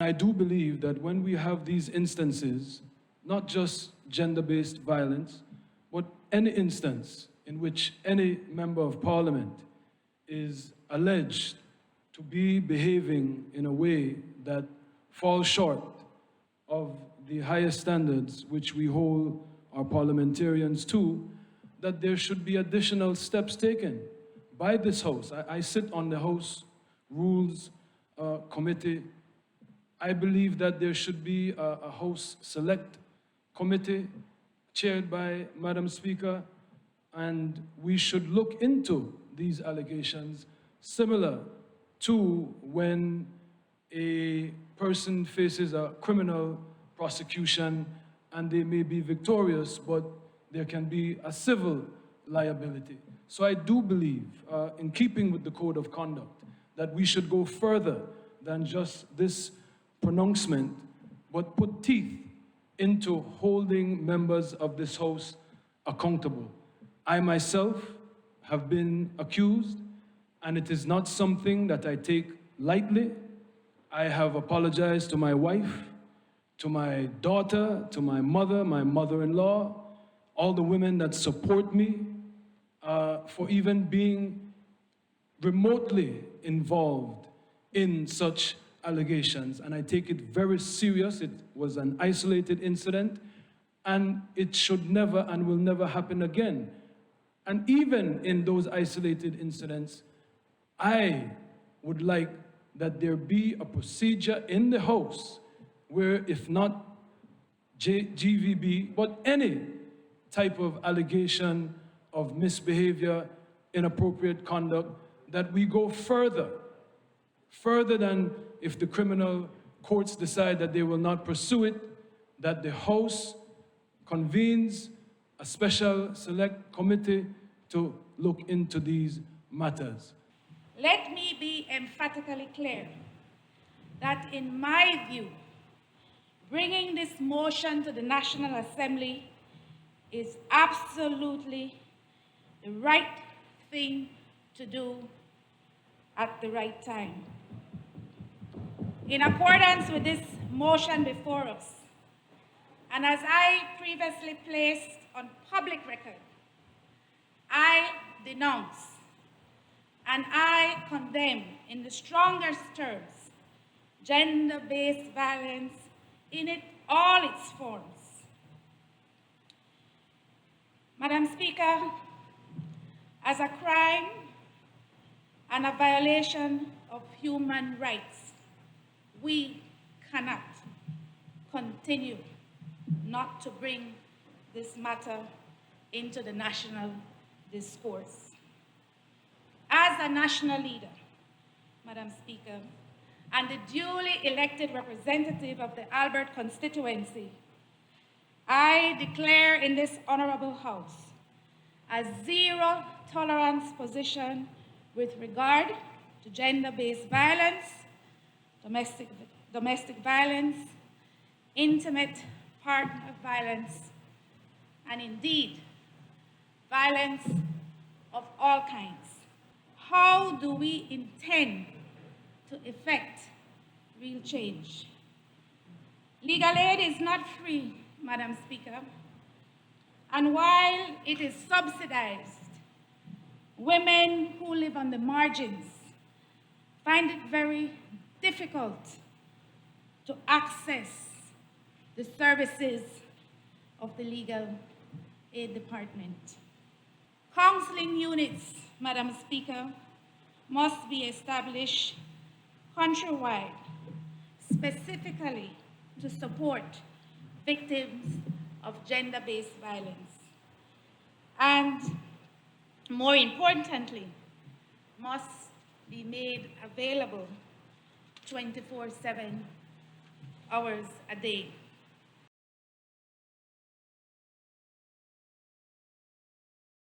I do believe that when we have these instances, not just gender-based violence, but any instance in which any member of parliament is alleged to be behaving in a way that falls short of the highest standards which we hold our parliamentarians to, that there should be additional steps taken by this House. I sit on the House Rules Committee. I believe that there should be a House Select Committee chaired by Madam Speaker, and we should look into these allegations, similar to when a person faces a criminal prosecution and they may be victorious, but there can be a civil liability. So I do believe, in keeping with the Code of Conduct, that we should go further than just this pronouncement, but put teeth into holding members of this House accountable. I myself have been accused, and it is not something that I take lightly. I have apologized to my wife, to my daughter, to my mother-in-law, all the women that support me, for even being remotely involved in such allegations. And I take it very serious. It was an isolated incident, and it should never and will never happen again. And even in those isolated incidents, I would like that there be a procedure in the House where, if not GVB, but any type of allegation of misbehavior, inappropriate conduct, that we go further than if the criminal courts decide that they will not pursue it, that the House convenes a special select committee to look into these matters. Let me be emphatically clear that, in my view, bringing this motion to the National Assembly is absolutely the right thing to do at the right time. In accordance with this motion before us, and as I previously placed on public record, I denounce and I condemn in the strongest terms gender-based violence in all its forms. Madam Speaker, as a crime and a violation of human rights, we cannot continue not to bring this matter into the national discourse. As a national leader, Madam Speaker, and the duly elected representative of the Albert constituency, I declare in this honorable House a zero tolerance position with regard to gender-based violence, domestic violence, intimate partner violence, and indeed, violence of all kinds. How do we intend to effect real change? Legal aid is not free, Madam Speaker, and while it is subsidized, women who live on the margins find it very difficult to access the services of the legal aid department. Counseling units, Madam Speaker, must be established countrywide, specifically to support victims of gender-based violence. And more importantly, must be made available 24/7 hours a day.